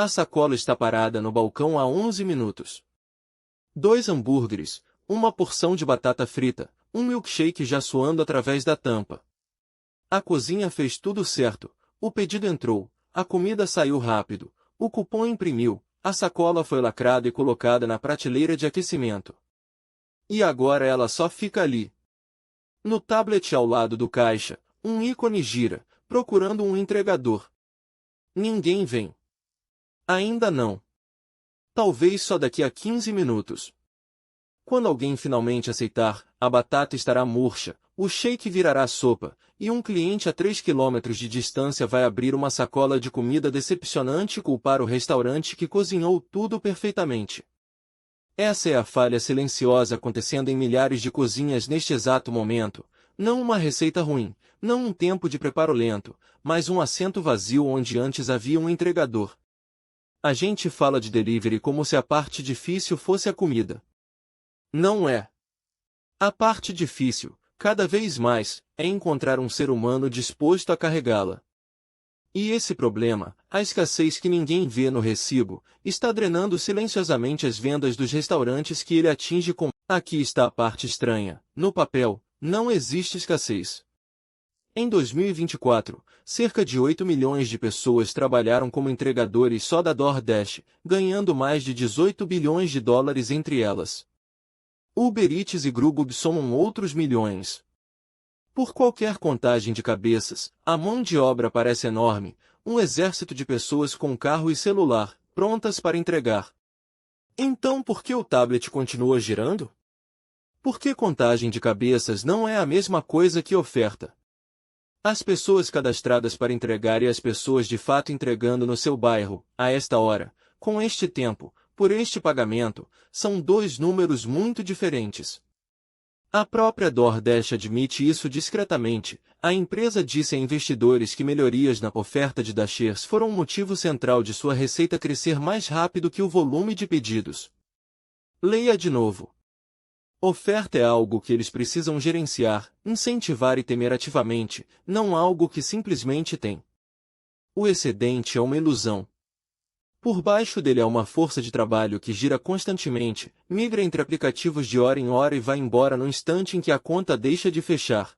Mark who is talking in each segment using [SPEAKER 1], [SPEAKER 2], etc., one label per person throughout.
[SPEAKER 1] A sacola está parada no balcão há 11 minutos. 2 hambúrgueres, uma porção de batata frita, um milkshake já suando através da tampa. A cozinha fez tudo certo, o pedido entrou, a comida saiu rápido, o cupom imprimiu, a sacola foi lacrada e colocada na prateleira de aquecimento. E agora ela só fica ali. No tablet ao lado do caixa, um ícone gira, procurando um entregador. Ninguém vem. Ainda não. Talvez só daqui a 15 minutos. Quando alguém finalmente aceitar, a batata estará murcha, o shake virará sopa, e um cliente a 3 quilômetros de distância vai abrir uma sacola de comida decepcionante e culpar o restaurante que cozinhou tudo perfeitamente. Essa é a falha silenciosa acontecendo em milhares de cozinhas neste exato momento, não uma receita ruim, não um tempo de preparo lento, mas um assento vazio onde antes havia um entregador. A gente fala de delivery como se a parte difícil fosse a comida. Não é. A parte difícil, cada vez mais, é encontrar um ser humano disposto a carregá-la. E esse problema, a escassez que ninguém vê no recibo, está drenando silenciosamente as vendas dos restaurantes que ele atinge com... Aqui está a parte estranha. No papel, não existe escassez. Em 2024, cerca de 8 milhões de pessoas trabalharam como entregadores só da DoorDash, ganhando mais de 18 bilhões de dólares entre elas. Uber Eats e Grubhub somam outros milhões. Por qualquer contagem de cabeças, a mão de obra parece enorme, um exército de pessoas com carro e celular, prontas para entregar. Então por que o tablet continua girando? Por que contagem de cabeças não é a mesma coisa que oferta? As pessoas cadastradas para entregar e as pessoas de fato entregando no seu bairro, a esta hora, com este tempo, por este pagamento, são dois números muito diferentes. A própria DoorDash admite isso discretamente. A empresa disse a investidores que melhorias na oferta de Dashers foram um motivo central de sua receita crescer mais rápido que o volume de pedidos. Leia de novo. Oferta é algo que eles precisam gerenciar, incentivar e temer ativamente, não algo que simplesmente tem. O excedente é uma ilusão. Por baixo dele há uma força de trabalho que gira constantemente, migra entre aplicativos de hora em hora e vai embora no instante em que a conta deixa de fechar.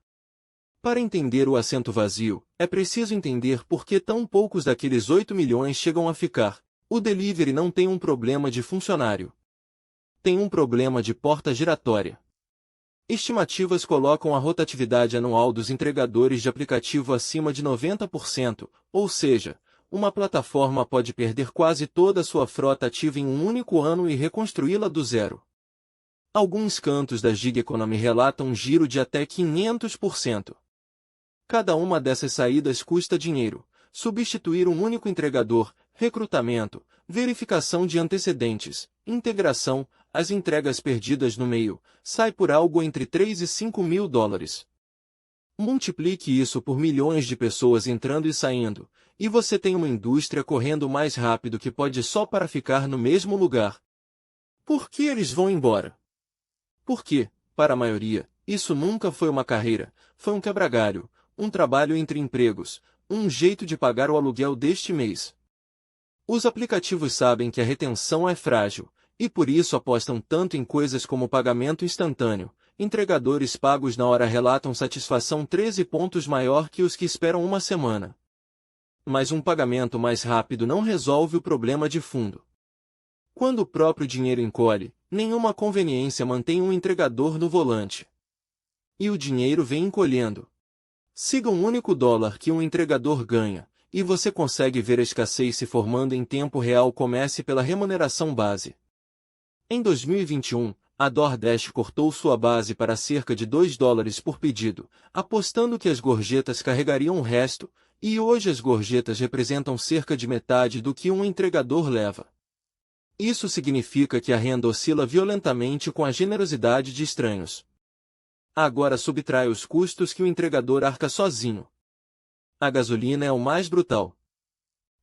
[SPEAKER 1] Para entender o assento vazio, é preciso entender por que tão poucos daqueles 8 milhões chegam a ficar. O delivery não tem um problema de funcionário. Tem um problema de porta giratória. Estimativas colocam a rotatividade anual dos entregadores de aplicativo acima de 90%, ou seja, uma plataforma pode perder quase toda a sua frota ativa em um único ano e reconstruí-la do zero. Alguns cantos da gig economy relatam um giro de até 500%. Cada uma dessas saídas custa dinheiro. Substituir um único entregador, recrutamento, verificação de antecedentes, integração, as entregas perdidas no meio, sai por algo entre 3 e 5 mil dólares. Multiplique isso por milhões de pessoas entrando e saindo, e você tem uma indústria correndo mais rápido que pode só para ficar no mesmo lugar. Por que eles vão embora? Porque, para a maioria, isso nunca foi uma carreira, foi um quebra-galho, um trabalho entre empregos, um jeito de pagar o aluguel deste mês. Os aplicativos sabem que a retenção é frágil, e por isso apostam tanto em coisas como pagamento instantâneo. Entregadores pagos na hora relatam satisfação 13 pontos maior que os que esperam uma semana. Mas um pagamento mais rápido não resolve o problema de fundo. Quando o próprio dinheiro encolhe, nenhuma conveniência mantém um entregador no volante. E o dinheiro vem encolhendo. Siga um único dólar que um entregador ganha, e você consegue ver a escassez se formando em tempo real. Comece pela remuneração base. Em 2021, a DoorDash cortou sua base para cerca de 2 dólares por pedido, apostando que as gorjetas carregariam o resto, e hoje as gorjetas representam cerca de metade do que um entregador leva. Isso significa que a renda oscila violentamente com a generosidade de estranhos. Agora subtrai os custos que o entregador arca sozinho. A gasolina é o mais brutal.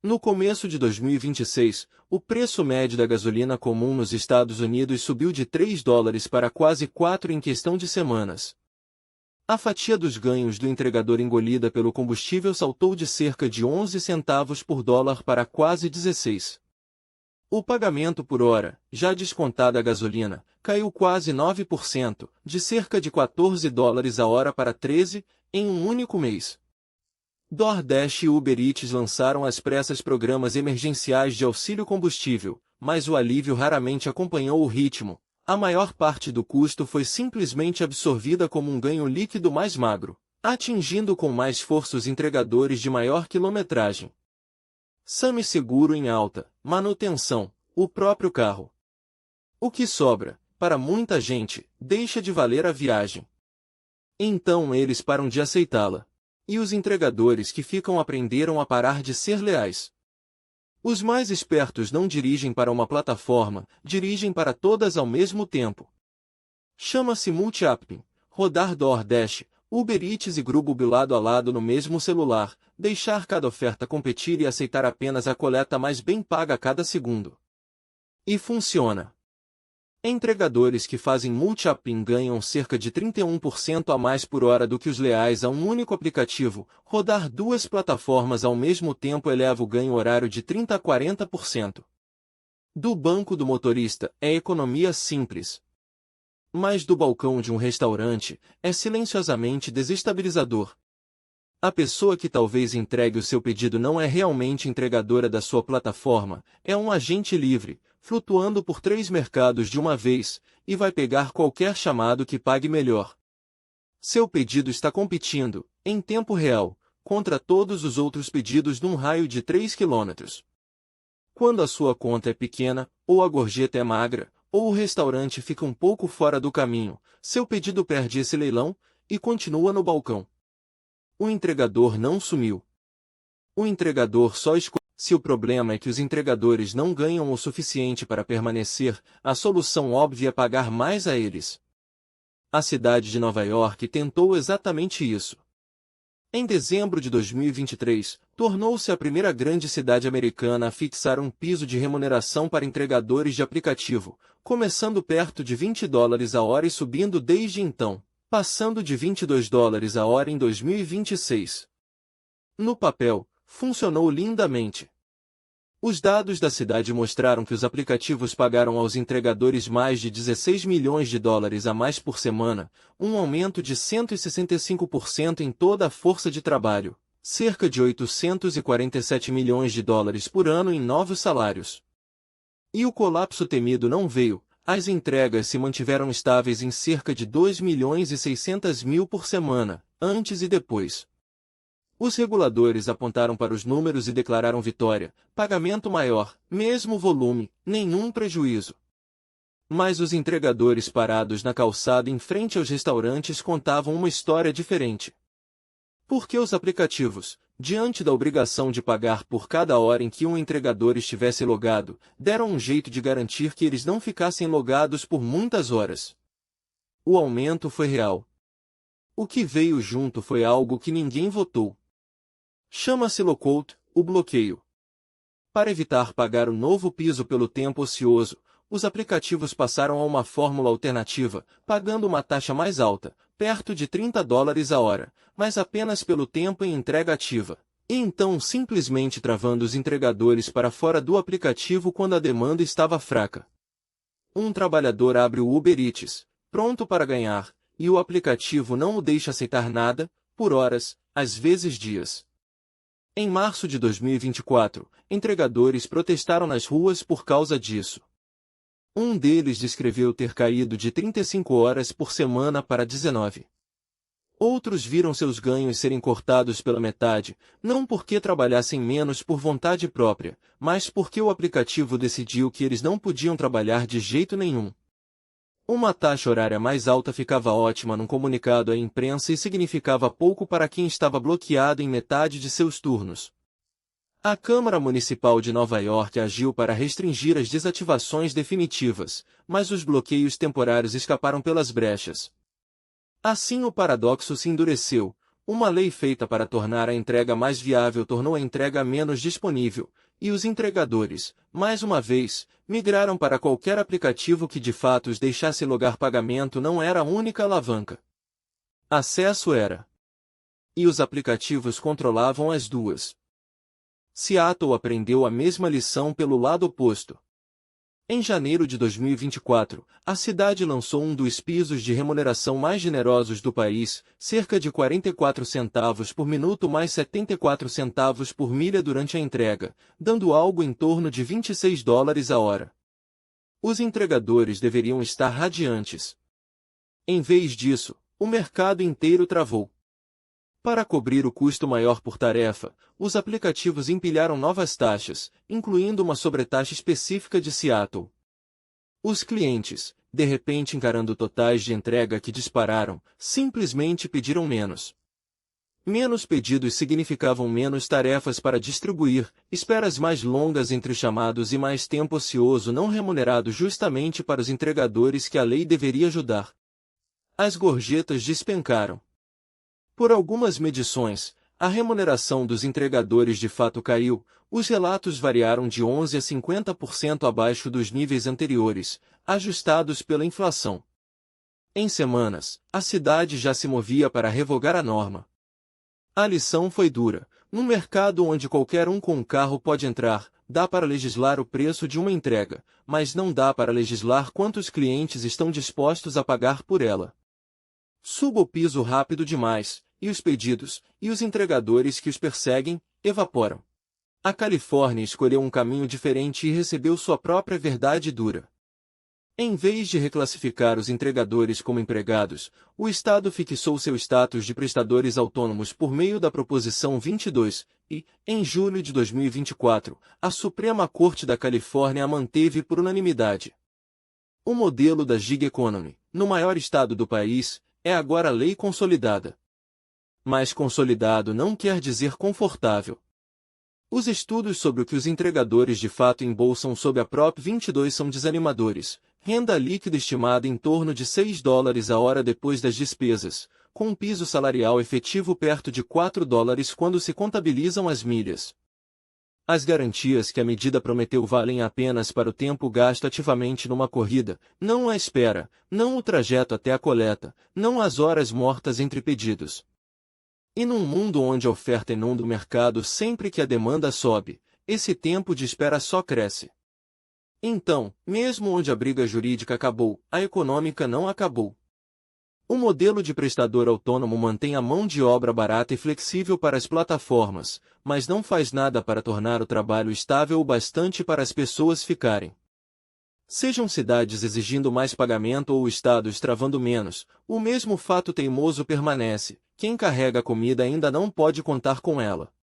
[SPEAKER 1] No começo de 2026, o preço médio da gasolina comum nos Estados Unidos subiu de 3 dólares para quase 4 em questão de semanas. A fatia dos ganhos do entregador engolida pelo combustível saltou de cerca de 11 centavos por dólar para quase 16. O pagamento por hora, já descontada a gasolina, caiu quase 9%, de cerca de $14 a hora para 13, em um único mês. DoorDash e Uber Eats lançaram às pressas programas emergenciais de auxílio combustível, mas o alívio raramente acompanhou o ritmo. A maior parte do custo foi simplesmente absorvida como um ganho líquido mais magro, atingindo com mais força os entregadores de maior quilometragem. SAMI seguro em alta, manutenção, o próprio carro. O que sobra, para muita gente, deixa de valer a viagem. Então eles param de aceitá-la. E os entregadores que ficam aprenderam a parar de ser leais. Os mais espertos não dirigem para uma plataforma, dirigem para todas ao mesmo tempo. Chama-se multi-apping, rodar DoorDash, Uber Eats e Grubhub lado a lado no mesmo celular, deixar cada oferta competir e aceitar apenas a coleta mais bem paga a cada segundo. E funciona. Entregadores que fazem multi-apping ganham cerca de 31% a mais por hora do que os leais a um único aplicativo. Rodar duas plataformas ao mesmo tempo eleva o ganho horário de 30% a 40%. Do banco do motorista, é economia simples. Mas do balcão de um restaurante, é silenciosamente desestabilizador. A pessoa que talvez entregue o seu pedido não é realmente entregadora da sua plataforma, é um agente livre, flutuando por 3 mercados de uma vez, e vai pegar qualquer chamado que pague melhor. Seu pedido está competindo, em tempo real, contra todos os outros pedidos num raio de 3 km. Quando a sua conta é pequena, ou a gorjeta é magra, ou o restaurante fica um pouco fora do caminho, seu pedido perde esse leilão, e continua no balcão. O entregador não sumiu. O entregador só escolheu. Se o problema é que os entregadores não ganham o suficiente para permanecer, a solução óbvia é pagar mais a eles. A cidade de Nova York tentou exatamente isso. Em dezembro de 2023, tornou-se a primeira grande cidade americana a fixar um piso de remuneração para entregadores de aplicativo, começando perto de $20 a hora e subindo desde então, passando de $22 a hora em 2026. No papel, funcionou lindamente. Os dados da cidade mostraram que os aplicativos pagaram aos entregadores mais de $16 milhões a mais por semana, um aumento de 165% em toda a força de trabalho, cerca de $847 milhões por ano em novos salários. E o colapso temido não veio, as entregas se mantiveram estáveis em cerca de 2.600.000 por semana, antes e depois. Os reguladores apontaram para os números e declararam vitória, pagamento maior, mesmo volume, nenhum prejuízo. Mas os entregadores parados na calçada em frente aos restaurantes contavam uma história diferente. Porque os aplicativos, diante da obrigação de pagar por cada hora em que um entregador estivesse logado, deram um jeito de garantir que eles não ficassem logados por muitas horas. O aumento foi real. O que veio junto foi algo que ninguém votou. Chama-se lockout, o bloqueio. Para evitar pagar o novo piso pelo tempo ocioso, os aplicativos passaram a uma fórmula alternativa, pagando uma taxa mais alta, perto de $30 a hora, mas apenas pelo tempo em entrega ativa, e então simplesmente travando os entregadores para fora do aplicativo quando a demanda estava fraca. Um trabalhador abre o Uber Eats, pronto para ganhar, e o aplicativo não o deixa aceitar nada, por horas, às vezes dias. Em março de 2024, entregadores protestaram nas ruas por causa disso. Um deles descreveu ter caído de 35 horas por semana para 19. Outros viram seus ganhos serem cortados pela metade, não porque trabalhassem menos por vontade própria, mas porque o aplicativo decidiu que eles não podiam trabalhar de jeito nenhum. Uma taxa horária mais alta ficava ótima num comunicado à imprensa e significava pouco para quem estava bloqueado em metade de seus turnos. A Câmara Municipal de Nova York agiu para restringir as desativações definitivas, mas os bloqueios temporários escaparam pelas brechas. Assim o paradoxo se endureceu. Uma lei feita para tornar a entrega mais viável tornou a entrega menos disponível, e os entregadores, mais uma vez, migraram para qualquer aplicativo que de fato os deixasse logar. Pagamento não era a única alavanca. Acesso era. E os aplicativos controlavam as duas. Seattle aprendeu a mesma lição pelo lado oposto. Em janeiro de 2024, a cidade lançou um dos pisos de remuneração mais generosos do país, cerca de 44 centavos por minuto mais 74 centavos por milha durante a entrega, dando algo em torno de $26 a hora. Os entregadores deveriam estar radiantes. Em vez disso, o mercado inteiro travou. Para cobrir o custo maior por tarefa, os aplicativos empilharam novas taxas, incluindo uma sobretaxa específica de Seattle. Os clientes, de repente encarando totais de entrega que dispararam, simplesmente pediram menos. Menos pedidos significavam menos tarefas para distribuir, esperas mais longas entre chamados e mais tempo ocioso não remunerado justamente para os entregadores que a lei deveria ajudar. As gorjetas despencaram. Por algumas medições, a remuneração dos entregadores de fato caiu, os relatos variaram de 11% a 50% abaixo dos níveis anteriores, ajustados pela inflação. Em semanas, a cidade já se movia para revogar a norma. A lição foi dura. Num mercado onde qualquer um com um carro pode entrar, dá para legislar o preço de uma entrega, mas não dá para legislar quantos clientes estão dispostos a pagar por ela. Suba o piso rápido demais, e os pedidos, e os entregadores que os perseguem, evaporam. A Califórnia escolheu um caminho diferente e recebeu sua própria verdade dura. Em vez de reclassificar os entregadores como empregados, o Estado fixou seu status de prestadores autônomos por meio da Proposição 22, e, em julho de 2024, a Suprema Corte da Califórnia a manteve por unanimidade. O modelo da gig economy, no maior estado do país, é agora lei consolidada. Mas consolidado não quer dizer confortável. Os estudos sobre o que os entregadores de fato embolsam sob a Prop 22 são desanimadores. Renda líquida estimada em torno de $6 a hora depois das despesas, com um piso salarial efetivo perto de $4 quando se contabilizam as milhas. As garantias que a medida prometeu valem apenas para o tempo gasto ativamente numa corrida, não a espera, não o trajeto até a coleta, não as horas mortas entre pedidos. E num mundo onde a oferta inunda o mercado sempre que a demanda sobe, esse tempo de espera só cresce. Então, mesmo onde a briga jurídica acabou, a econômica não acabou. O modelo de prestador autônomo mantém a mão de obra barata e flexível para as plataformas, mas não faz nada para tornar o trabalho estável o bastante para as pessoas ficarem. Sejam cidades exigindo mais pagamento ou estados travando menos, o mesmo fato teimoso permanece: quem carrega a comida ainda não pode contar com ela.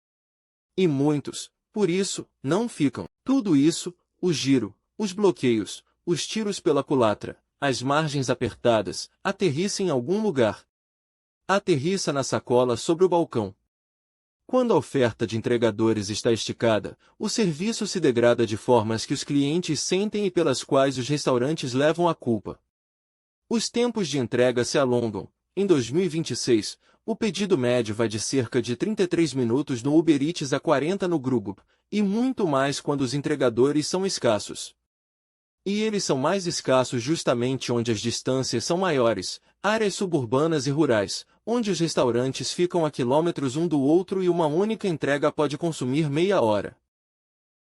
[SPEAKER 1] E muitos, por isso, não ficam. Tudo isso, o giro, os bloqueios, os tiros pela culatra, as margens apertadas, aterrissa em algum lugar. Aterrissa na sacola sobre o balcão. Quando a oferta de entregadores está esticada, o serviço se degrada de formas que os clientes sentem e pelas quais os restaurantes levam a culpa. Os tempos de entrega se alongam. Em 2026, o pedido médio vai de cerca de 33 minutos no Uber Eats a 40 no Grubhub, e muito mais quando os entregadores são escassos. E eles são mais escassos justamente onde as distâncias são maiores, áreas suburbanas e rurais, onde os restaurantes ficam a quilômetros um do outro e uma única entrega pode consumir meia hora.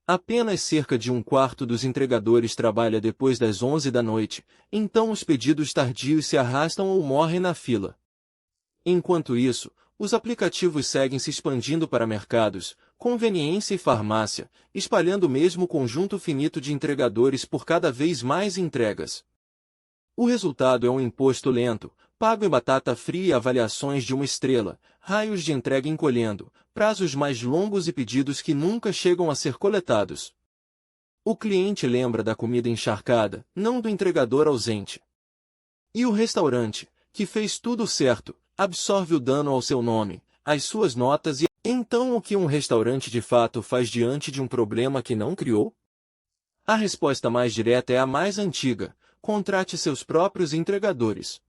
[SPEAKER 1] Apenas cerca de um quarto dos entregadores trabalha depois das 11 da noite, então os pedidos tardios se arrastam ou morrem na fila. Enquanto isso, os aplicativos seguem se expandindo para mercados, conveniência e farmácia, espalhando o mesmo conjunto finito de entregadores por cada vez mais entregas. O resultado é um imposto lento, pago em batata fria e avaliações de 1 estrela, raios de entrega encolhendo, prazos mais longos e pedidos que nunca chegam a ser coletados. O cliente lembra da comida encharcada, não do entregador ausente. E o restaurante, que fez tudo certo, absorve o dano ao seu nome, às suas notas e... Então o que um restaurante de fato faz diante de um problema que não criou? A resposta mais direta é a mais antiga: contrate seus próprios entregadores.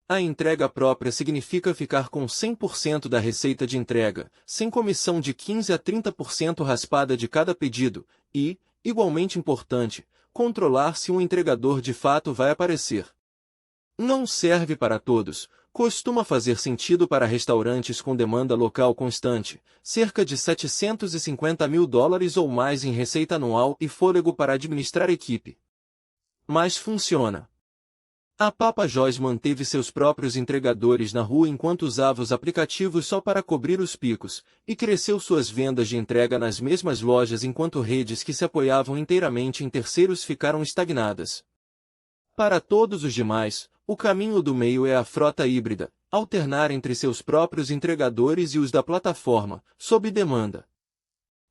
[SPEAKER 1] A entrega própria significa ficar com 100% da receita de entrega, sem comissão de 15% a 30% raspada de cada pedido, e, igualmente importante, controlar se um entregador de fato vai aparecer. Não serve para todos. Costuma fazer sentido para restaurantes com demanda local constante, cerca de $750 mil ou mais em receita anual e fôlego para administrar equipe. Mas funciona. A Papa Joyce manteve seus próprios entregadores na rua enquanto usava os aplicativos só para cobrir os picos, e cresceu suas vendas de entrega nas mesmas lojas enquanto redes que se apoiavam inteiramente em terceiros ficaram estagnadas. Para todos os demais, o caminho do meio é a frota híbrida, alternar entre seus próprios entregadores e os da plataforma, sob demanda.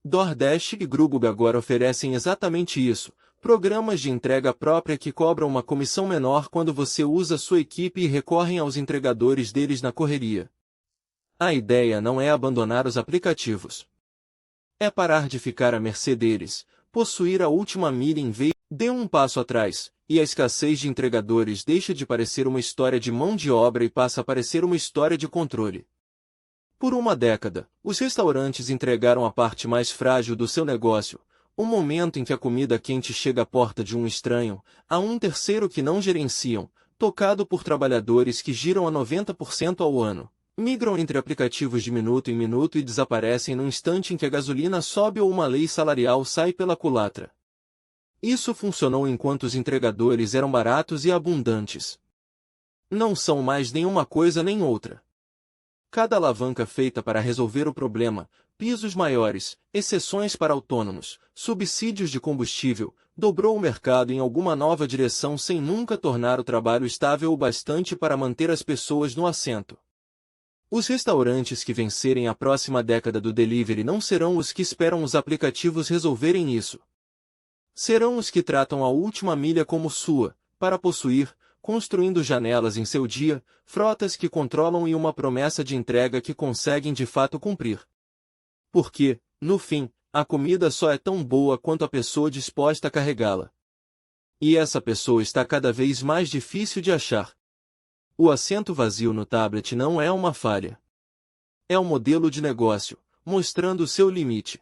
[SPEAKER 1] DoorDash e Grubhub agora oferecem exatamente isso, programas de entrega própria que cobram uma comissão menor quando você usa sua equipe e recorrem aos entregadores deles na correria. A ideia não é abandonar os aplicativos. É parar de ficar à mercê deles, possuir a última milha em vez. Dê um passo atrás, e a escassez de entregadores deixa de parecer uma história de mão de obra e passa a parecer uma história de controle. Por uma década, os restaurantes entregaram a parte mais frágil do seu negócio, o momento em que a comida quente chega à porta de um estranho, a um terceiro que não gerenciam, tocado por trabalhadores que giram a 90% ao ano, migram entre aplicativos de minuto em minuto e desaparecem no instante em que a gasolina sobe ou uma lei salarial sai pela culatra. Isso funcionou enquanto os entregadores eram baratos e abundantes. Não são mais nenhuma coisa nem outra. Cada alavanca feita para resolver o problema, pisos maiores, exceções para autônomos, subsídios de combustível, dobrou o mercado em alguma nova direção sem nunca tornar o trabalho estável o bastante para manter as pessoas no assento. Os restaurantes que vencerem a próxima década do delivery não serão os que esperam os aplicativos resolverem isso. Serão os que tratam a última milha como sua, para possuir, construindo janelas em seu dia, frotas que controlam e uma promessa de entrega que conseguem de fato cumprir. Porque, no fim, a comida só é tão boa quanto a pessoa disposta a carregá-la. E essa pessoa está cada vez mais difícil de achar. O assento vazio no tablet não é uma falha. É um modelo de negócio, mostrando o seu limite.